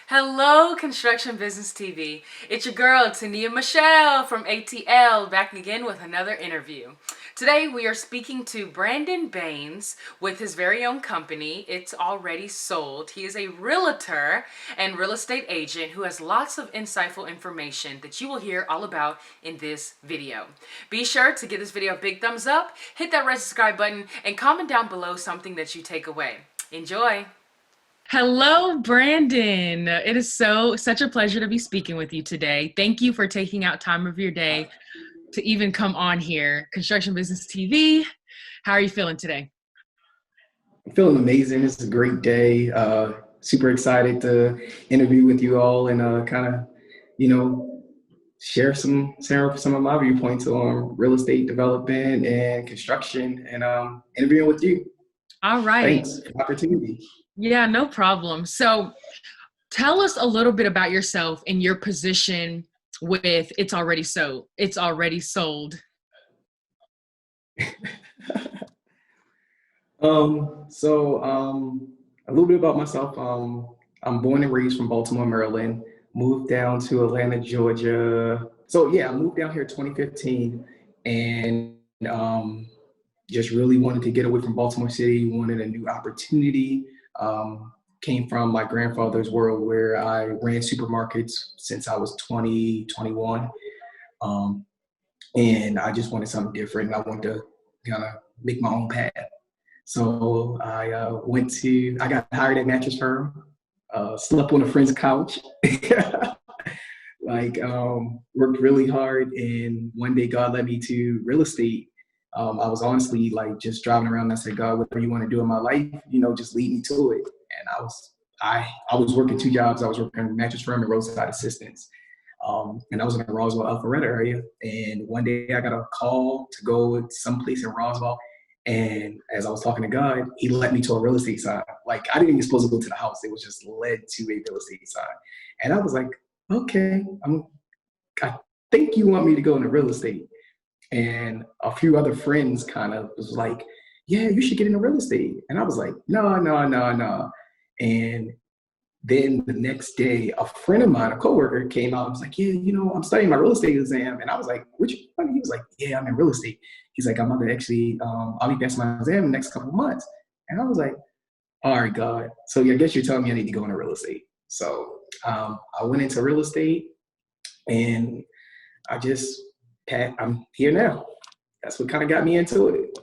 Hello, Construction Business TV. It's your girl, Tonia Michelle from ATL, back again with another interview. Today, we are speaking to Brandon Baines with his very own company, It's Already Sold. He is a realtor and real estate agent who has lots of insightful information that you will hear all about in this video. Be sure to give this video a big thumbs up, hit that red subscribe button, and comment down below something that you take away. Enjoy! Hello, Brandon. It is such a pleasure to be speaking with you today. Thank you for taking out time of your day to even come on here. Construction Business TV. How are you feeling today? I'm feeling amazing. It's a great day. Super excited to interview with you all and kind of, you know, share some of my viewpoints on real estate development and construction and interviewing with you. All right. Thanks for the opportunity. Yeah, no problem. So tell us a little bit about yourself and your position with It's Already Sold. It's Already Sold. A little bit about myself. I'm born and raised from Baltimore, Maryland. Moved down to Atlanta, Georgia. So yeah, I moved down here 2015, and just really wanted to get away from Baltimore City. Wanted a new opportunity. Came from my grandfather's world where I ran supermarkets since I was 20, 21. Um, and I just wanted something different. I wanted to kind of make my own path. So I got hired at mattress firm, slept on a friend's couch, worked really hard. And one day God led me to real estate. I was honestly like just driving around and I said, God, whatever you want to do in my life, just lead me to it. And I was working two jobs. I was working at a mattress firm and roadside assistance. And I was in the Roswell Alpharetta area. And one day I got a call to go someplace in Roswell. And as I was talking to God, he led me to a real estate sign. Like I didn't even supposed to go to the house. It was just led to a real estate sign. And I was like, okay, I think you want me to go into real estate. And a few other friends kind of was like, yeah, you should get into real estate. And I was like, no, no, no, no. And then the next day, a friend of mine, a coworker, came out and was like, yeah, I'm studying my real estate exam. And I was like, which one? He was like, yeah, I'm in real estate. He's like, I'm about to actually, I'll be passing my exam in the next couple of months. And I was like, all right, God. So yeah, I guess you're telling me I need to go into real estate. So I went into real estate and I'm here now. That's what kind of got me into it.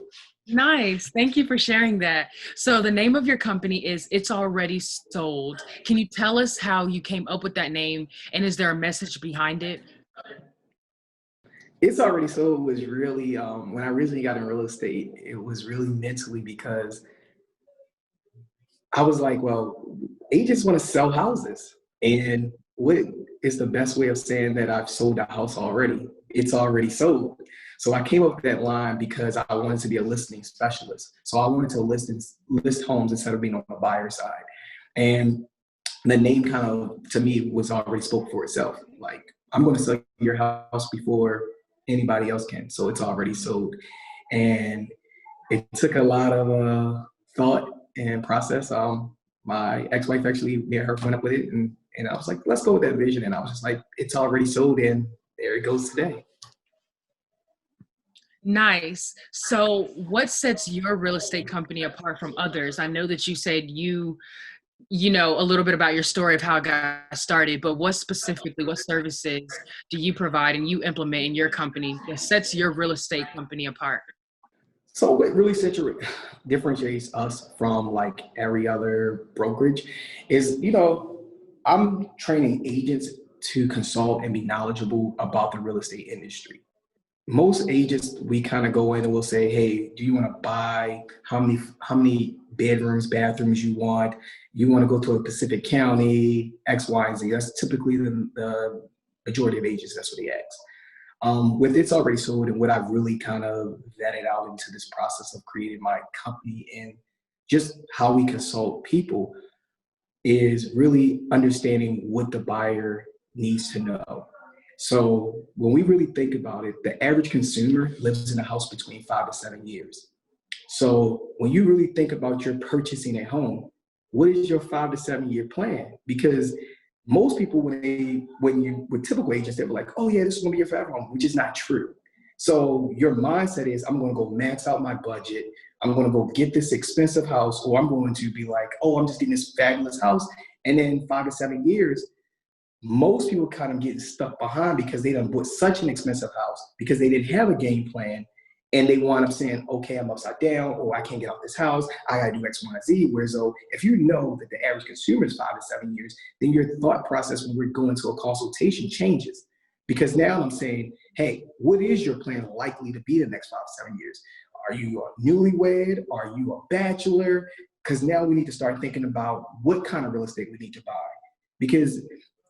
Nice. Thank you for sharing that. So the name of your company is It's Already Sold. Can you tell us how you came up with that name and is there a message behind it? It's Already Sold was really, when I originally got in real estate, it was really mentally because I was like, well, agents want to sell houses. And what is the best way of saying that I've sold a house already? It's already sold. So I came up with that line because I wanted to be a listing specialist. So I wanted to list homes instead of being on the buyer side. And the name kind of, to me, was already spoke for itself. Like, I'm going to sell your house before anybody else can. So it's already sold. And it took a lot of thought and process. My ex-wife actually, her went up with it, and I was like, let's go with that vision. And I was just like, it's already sold, and there it goes today. Nice. So what sets your real estate company apart from others? I know that you said you know a little bit about your story of how it got started, but what services do you provide and you implement in your company that sets your real estate company apart? So what really differentiates us from like every other brokerage is, I'm training agents to consult and be knowledgeable about the real estate industry. Most agents, we kind of go in and we'll say, hey, do you want to buy how many bedrooms, bathrooms you want? You want to go to a Pacific County, X, Y, and Z. That's typically the majority of agents. That's what they ask. With It's Already Sold and what I've really kind of vetted out into this process of creating my company and just how we consult people is really understanding what the buyer needs to know. So when we really think about it, the average consumer lives in a house between 5 to 7 years. So when you really think about your purchasing a home, what is your 5 to 7 year plan? Because Most people, with typical agents, they were like, oh yeah, this is gonna be your forever home, which is not true. So your mindset is, I'm gonna go max out my budget. I'm gonna go get this expensive house, or I'm going to be like, oh, I'm just getting this fabulous house. And then 5 to 7 years, most people kind of get stuck behind because they done bought such an expensive house because they didn't have a game plan, and they wind up saying, okay, I'm upside down, or I can't get out this house, I gotta do X, Y, and Z. Whereas though, if you know that the average consumer is 5 to 7 years, then your thought process when we're going to a consultation changes. Because now I'm saying, hey, what is your plan likely to be the next 5 to 7 years? Are you a newlywed? Are you a bachelor? Because now we need to start thinking about what kind of real estate we need to buy. Because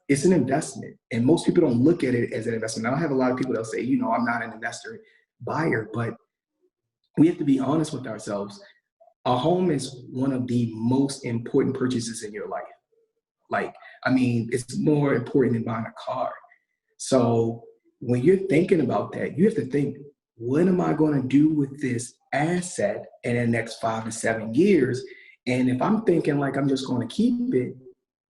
it's an investment, and most people don't look at it as an investment. I have a lot of people that'll say, I'm not an investor buyer, but we have to be honest with ourselves. A home is one of the most important purchases in your life. Like, I mean, it's more important than buying a car. So when you're thinking about that, you have to think, what am I going to do with this asset in the next 5 to 7 years? And if I'm thinking like I'm just going to keep it,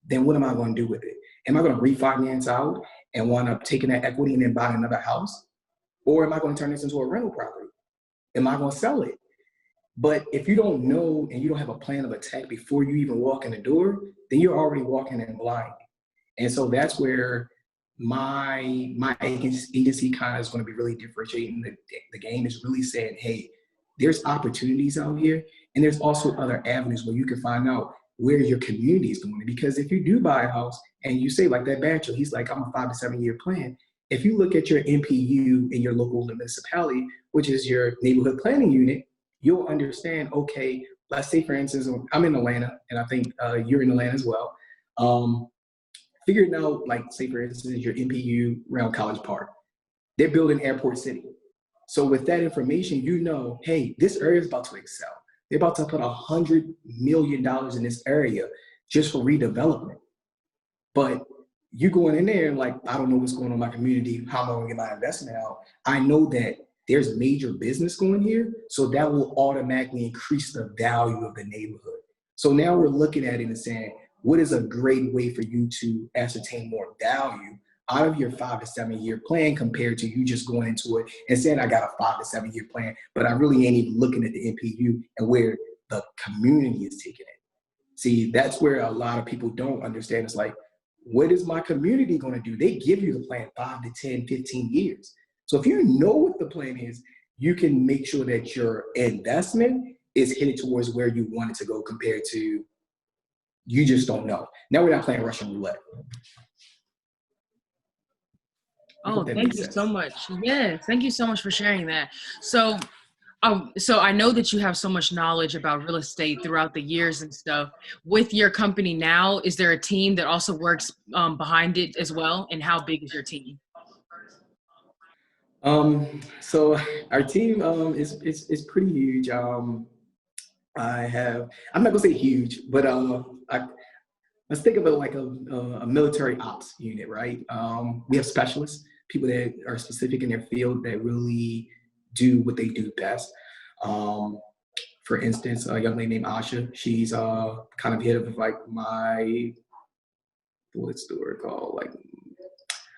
then what am I going to do with it? Am I going to refinance out and wind up taking that equity and then buying another house? Or am I going to turn this into a rental property? Am I going to sell it? But if you don't know and you don't have a plan of attack before you even walk in the door, then you're already walking in blind. And so that's where my agency kind of is going to be really differentiating the game, is really saying, hey, there's opportunities out here, and there's also other avenues where you can find out where your community is doing it. Because if you do buy a house and you say, like that bachelor, he's like, I'm a 5 to 7 year plan. If you look at your NPU in your local municipality, which is your neighborhood planning unit, you'll understand, okay, let's say, for instance, I'm in Atlanta, and I think you're in Atlanta as well. Figuring out, like, say, for instance, your NPU around College Park. They're building Airport City. So with that information, hey, this area is about to excel. They're about to put $100 million in this area just for redevelopment. But you going in there and like, I don't know what's going on in my community, how am I going to get my investment out? I know that there's major business going here, so that will automatically increase the value of the neighborhood. So now we're looking at it and saying, what is a great way for you to ascertain more value out of your 5 to 7 year plan compared to you just going into it and saying, I got a 5 to 7 year plan, but I really ain't even looking at the NPU and where the community is taking it. See, that's where a lot of people don't understand. It's like, what is my community going to do? They give you the plan 5 to 10, 15 years. So if you know what the plan is, you can make sure that your investment is headed towards where you want it to go compared to you just don't know. Now we're not playing Russian roulette. Oh, thank you so much. Yeah, thank you so much for sharing that. So I know that you have so much knowledge about real estate throughout the years and stuff. With your company now, is there a team that also works behind it as well? And how big is your team? So our team is pretty huge. I'm not gonna say huge, but let's think of it like a military ops unit, right? We have specialists, people that are specific in their field that really do what they do best. For instance, a young lady named Asha, she's kind of head of like what's the word called? Like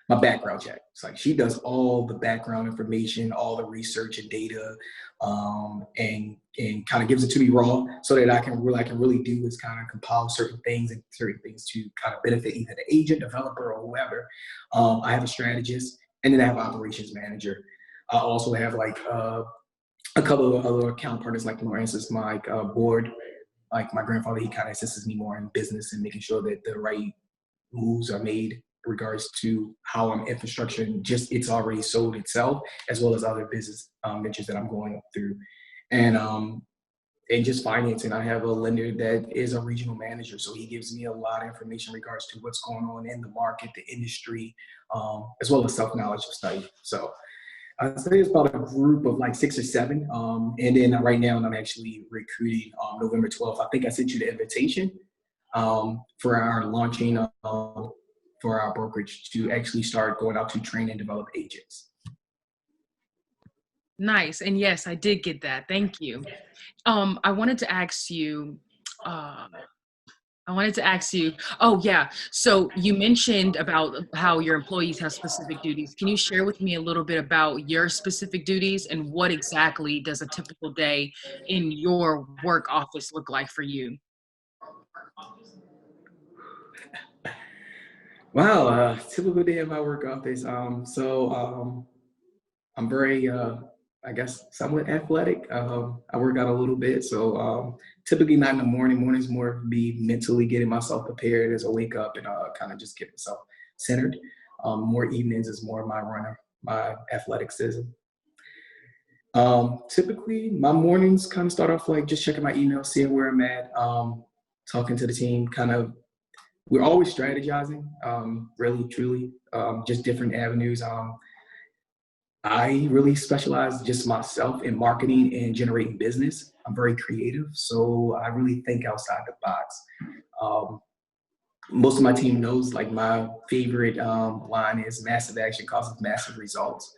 my background check. It's like she does all the background information, all the research and data, and kind of gives it to me raw so that I can really do is kind of compile certain things to kind of benefit either the agent, developer, or whoever. I have a strategist, and then I have an operations manager. I also have like a couple of other account partners, like for instance, my board. Like my grandfather, he kind of assists me more in business and making sure that the right moves are made in regards to how I'm infrastructure and just it's already sold itself, as well as other business ventures that I'm going through. And just financing, I have a lender that is a regional manager. So he gives me a lot of information in regards to what's going on in the market, the industry, as well as self-knowledge of study. So I'd say it's about a group of like 6 or 7. And then right now I'm actually recruiting November 12th. I think I sent you the invitation for our launching for our brokerage to actually start going out to train and develop agents. Nice. And yes, I did get that. Thank you. I wanted to ask you, I wanted to ask you, oh yeah, so you mentioned about how your employees have specific duties. Can you share with me a little bit about your specific duties and what exactly does a typical day in your work office look like for you? Wow, typical day of my work office. I'm very, I guess, somewhat athletic. I work out a little bit, so typically not in the morning. Mornings more of me mentally getting myself prepared as I wake up and kind of just get myself centered. More evenings is more my runner, my athleticism. Typically, my mornings kind of start off like just checking my email, seeing where I'm at, talking to the team, kind of we're always strategizing, really, truly, just different avenues. I really specialize just myself in marketing and generating business. I'm very creative, so I really think outside the box. Um, Most of my team knows like my favorite line is massive action causes massive results.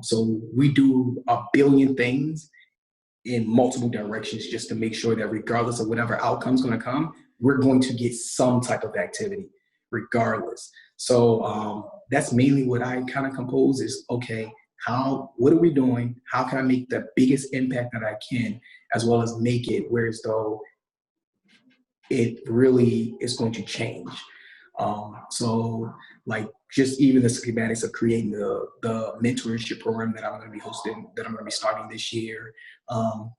So we do a billion things in multiple directions just to make sure that regardless of whatever outcome's going to come, we're going to get some type of activity regardless. So that's mainly what I kind of compose is, okay, what are we doing? How can I make the biggest impact that I can, as well as make it where as though it really is going to change. So like just even the schematics of creating the mentorship program that I'm going to be hosting, that I'm going to be starting this year,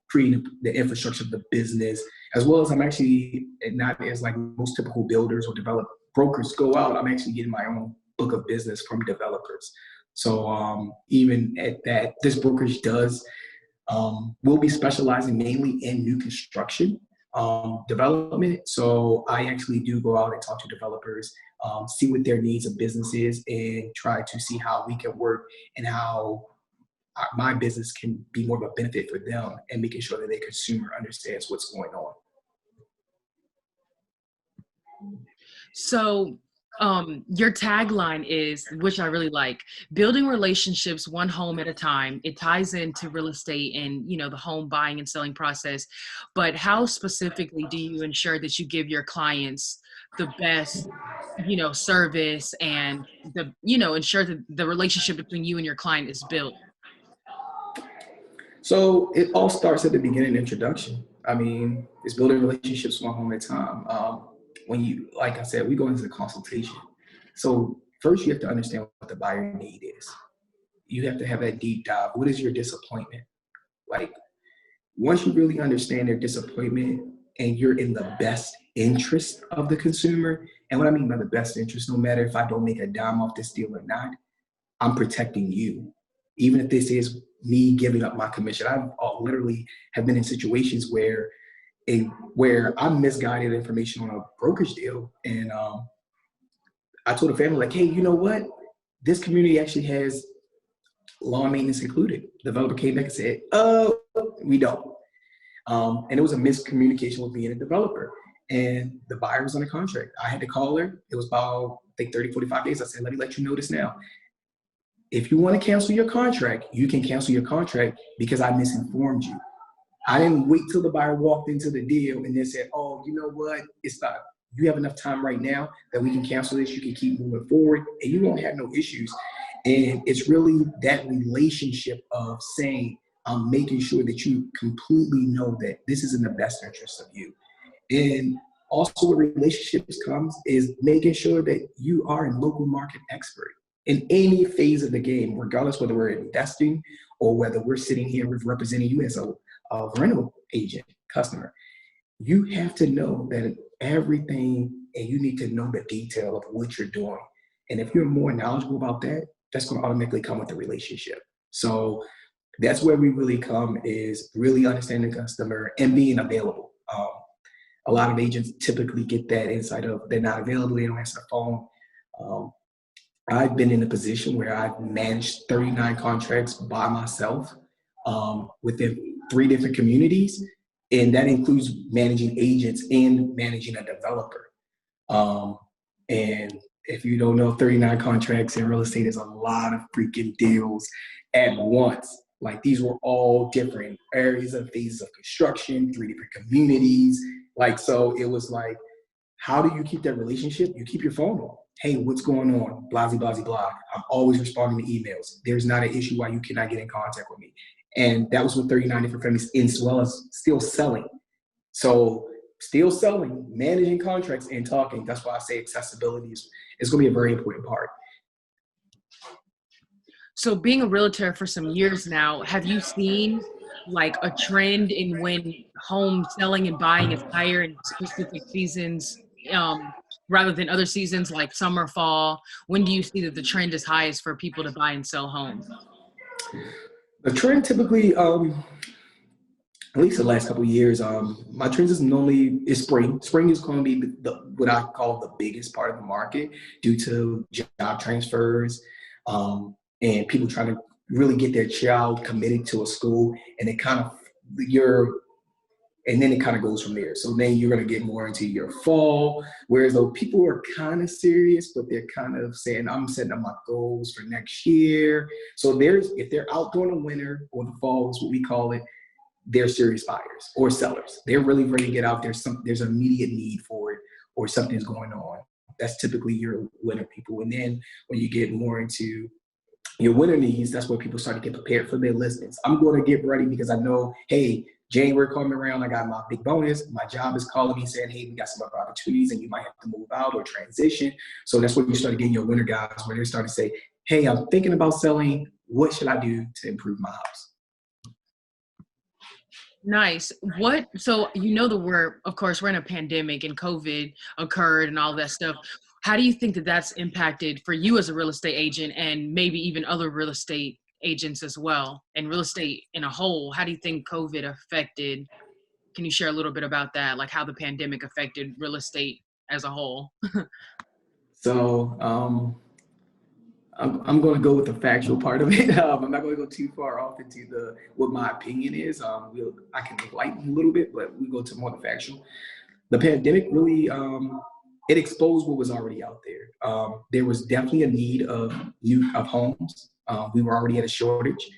creating the infrastructure of the business, as well as I'm actually not as like most typical builders or develop brokers go out. I'm actually getting my own book of business from developers. So even at that, this brokerage will be specializing mainly in new construction development. So I actually do go out and talk to developers, see what their needs of business is, and try to see how we can work and how my business can be more of a benefit for them and making sure that the consumer understands what's going on. So, your tagline is, which I really like, building relationships one home at a time. It ties into real estate and, the home buying and selling process. But how specifically do you ensure that you give your clients the best, service and ensure that the relationship between you and your client is built? So it all starts at the beginning introduction. I mean, it's building relationships one home at a time. When you, like I said, we go into the consultation. So first you have to understand what the buyer need is. You have to have that deep dive. What is your disappointment? Like once you really understand their disappointment and you're in the best interest of the consumer, and what I mean by the best interest, no matter if I don't make a dime off this deal or not, I'm protecting you. Even if this is me giving up my commission. I've literally have been in situations where I'm misguided information on a brokerage deal. And I told the family, like, hey, you know what? This community actually has lawn maintenance included. The developer came back and said, oh, we don't. And it was a miscommunication with being a developer. And the buyer was on a contract. I had to call her. It was about, I think, 30, 45 days. I said, let me let you know this now. If you want to cancel your contract, you can cancel your contract because I misinformed you. I didn't wait till the buyer walked into the deal and then said, oh, you know what? It's not. You have enough time right now that we can cancel this. You can keep moving forward and you won't have no issues. And it's really that relationship of saying, I'm making sure that you completely know that this is in the best interest of you. And also with relationships comes is making sure that you are a local market expert in any phase of the game, regardless whether we're investing or whether we're sitting here representing you as a rental agent, customer. You have to know that everything, and you need to know the detail of what you're doing. And if you're more knowledgeable about that, that's going to automatically come with the relationship. So that's where we really come is really understanding the customer and being available. A lot of agents typically get that insight of they're not available, they don't answer the phone. I've been in a position where I've managed 39 contracts by myself within 3 different communities, and that includes managing agents and managing a developer. And if you don't know, 39 contracts in real estate is a lot of freaking deals at once. Like these were all different areas and phases of construction, 3 different communities. Like, so it was like, how do you keep that relationship? You keep your phone on. Hey, what's going on? Blah, blah, blah, blah. I'm always responding to emails. There's not an issue why you cannot get in contact with me. And that was with 39 different families, as well as still selling. So still selling, managing contracts, and talking. That's why I say accessibility is going to be a very important part. So being a realtor for some years now, have you seen like a trend in when home selling and buying is higher in specific seasons, rather than other seasons like summer, fall? When do you see that the trend is highest for people to buy and sell homes? The trend typically, at least the last couple of years, my trends is normally is spring. Spring is going to be what I call the biggest part of the market due to job transfers, and people trying to really get their child committed to a school, and it kind of and then it kind of goes from there. So then you're going to get more into your fall, whereas though people are kind of serious, but they're kind of saying, I'm setting up my goals for next year. So if they're out during the winter or the fall is what we call it, they're serious buyers or sellers. They're really ready to get out there. There's an immediate need for it or something's going on. That's typically your winter people. And then when you get more into your winter needs, that's where people start to get prepared for their listings. I'm going to get ready because I know, hey, January coming around, I got my big bonus. My job is calling me saying, hey, we got some other opportunities and you might have to move out or transition. So that's when you start getting your winter guys where they're starting to say, hey, I'm thinking about selling. What should I do to improve my house? Nice. So of course, we're in a pandemic and COVID occurred and all that stuff. How do you think that that's impacted for you as a real estate agent and maybe even other real estate agents as well, and real estate in a whole? How do you think COVID affected? Can you share a little bit about that, like how the pandemic affected real estate as a whole? So I'm going to go with the factual part of it. I'm not going to go too far off into what my opinion is. I can enlighten a little bit, but we go to more the factual. The pandemic really it exposed what was already out there. There was definitely a need of homes. We were already at a shortage.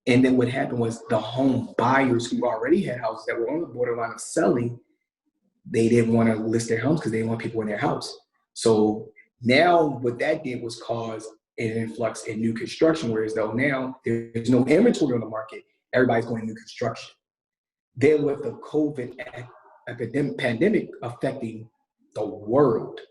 And then what happened was the home buyers who already had houses that were on the borderline of selling, they didn't want to list their homes because they didn't want people in their house. So now what that did was cause an influx in new construction, whereas though now there's no inventory on the market, everybody's going new construction. Then with the COVID pandemic affecting the world,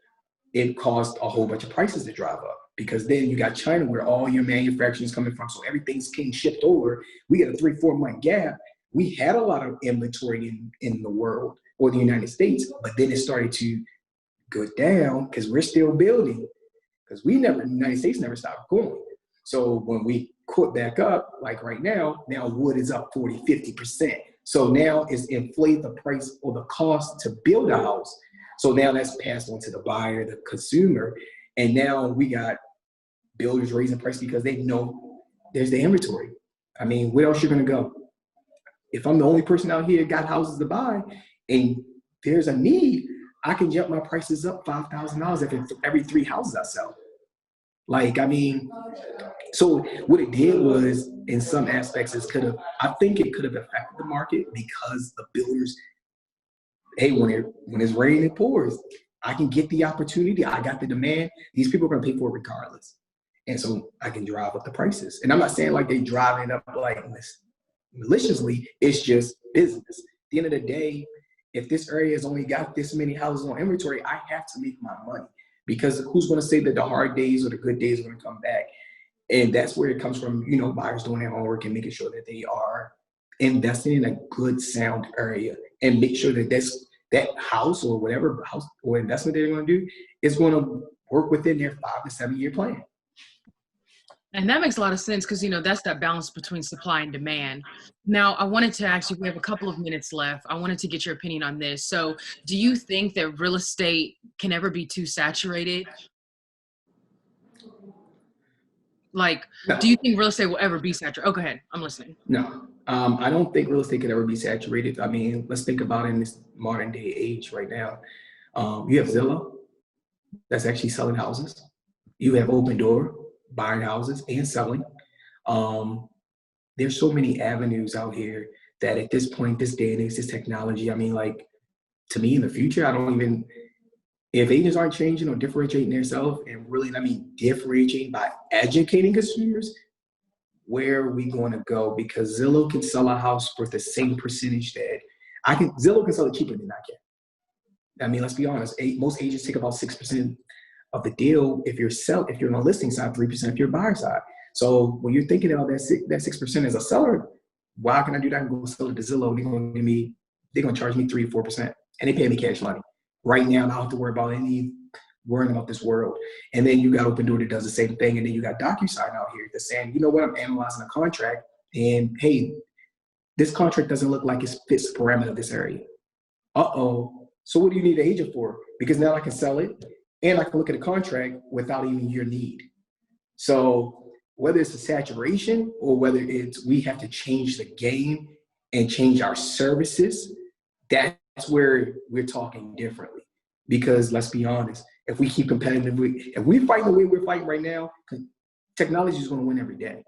it caused a whole bunch of prices to drive up because then you got China where all your manufacturing is coming from. So everything's getting shipped over. We get a 3-4 month gap. We had a lot of inventory in the world or the United States, but then it started to go down because we're still building because the United States never stopped going. So when we caught back up, like right now wood is up 40, 50%. So now it's inflated the price or the cost to build a house. So now that's passed on to the buyer, the consumer. And now we got builders raising price because they know there's the inventory. I mean, where else you're gonna go? If I'm the only person out here got houses to buy and there's a need, I can jump my prices up $5,000 every 3 houses I sell. Like, I mean, so what it did was, in some aspects, I think it could have affected the market because the builders, hey, when it's raining, it pours. I can get the opportunity. I got the demand. These people are going to pay for it regardless. And so I can drive up the prices. And I'm not saying like they driving up like maliciously. It's just business. At the end of the day, if this area has only got this many houses on inventory, I have to make my money because who's going to say that the hard days or the good days are going to come back? And that's where it comes from, buyers doing their homework and making sure that they are investing in a good, sound area and make sure that that house or whatever house or investment they're going to do is going to work within their 5 to 7 year plan. And that makes a lot of sense because, that's that balance between supply and demand. Now, I wanted to ask you, we have a couple of minutes left. I wanted to get your opinion on this. So do you think that real estate can ever be too saturated? Like, No. Do you think real estate will ever be saturated? Oh, go ahead. I'm listening. No, I don't think real estate could ever be saturated. I mean, let's think about it in this modern day age right now. You have Zillow that's actually selling houses. You have Open Door buying houses and selling. There's so many avenues out here that at this point, this day and age, this technology, I mean, like, to me in the future, If agents aren't changing or differentiating themselves, and really, I mean, differentiating by educating consumers, where are we going to go? Because Zillow can sell a house for the same percentage that Zillow can sell it cheaper than I can. I mean, let's be honest. Most agents take about 6% of the deal if you're on the listing side, 3% if you're buyer side. So when you're thinking about that 6% as a seller, why can I do that and go sell it to Zillow? They're gonna charge me 3 to 4%, and they pay me cash money. Right now, I don't have to worrying about this world. And then you got Open Door that does the same thing, and then you got DocuSign out here that's saying, you know what, I'm analyzing a contract, and hey, this contract doesn't look like it fits the parameter of this area. So what do you need an agent for? Because now I can sell it and I can look at a contract without even your need. So whether it's a saturation or whether it's we have to change the game and change our services, that's where we're talking differently. Because let's be honest, if we keep competitive, if we fight the way we're fighting right now, technology is going to win every day.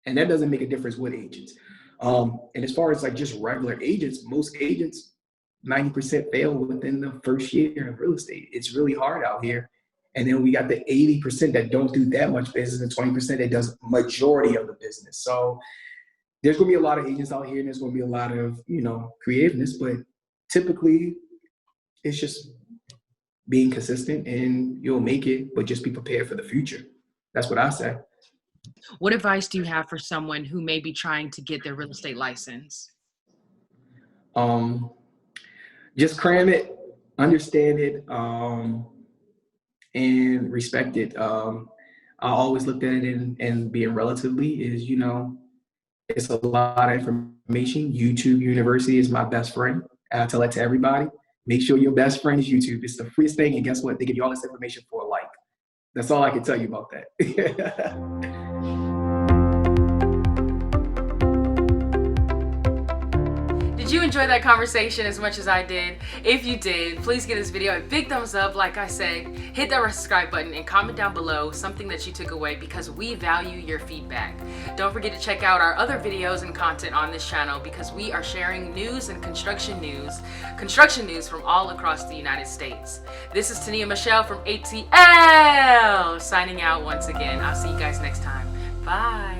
And that doesn't make a difference with agents. And as far as like just regular agents, most agents, 90% fail within the first year of real estate. It's really hard out here. And then we got the 80% that don't do that much business and 20% that does majority of the business. So there's going to be a lot of agents out here and there's going to be a lot of, creativeness, but typically it's just being consistent and you'll make it, but just be prepared for the future. That's what I say. What advice do you have for someone who may be trying to get their real estate license? Just cram it, understand it, and respect it. I always looked at it and being relatively is, it's a lot of information. YouTube University is my best friend. I tell that to everybody. Make sure your best friend is YouTube. It's the freest thing. And guess what? They give you all this information for a like. That's all I can tell you about that. Did you enjoy that conversation as much as I did? If you did, please give this video a big thumbs up. Like I said, hit that subscribe button and comment down below something that you took away because we value your feedback. Don't forget to check out our other videos and content on this channel because we are sharing news and construction news from all across the United States. This is Tonia Michelle from ATL signing out once again. I'll see you guys next time. Bye.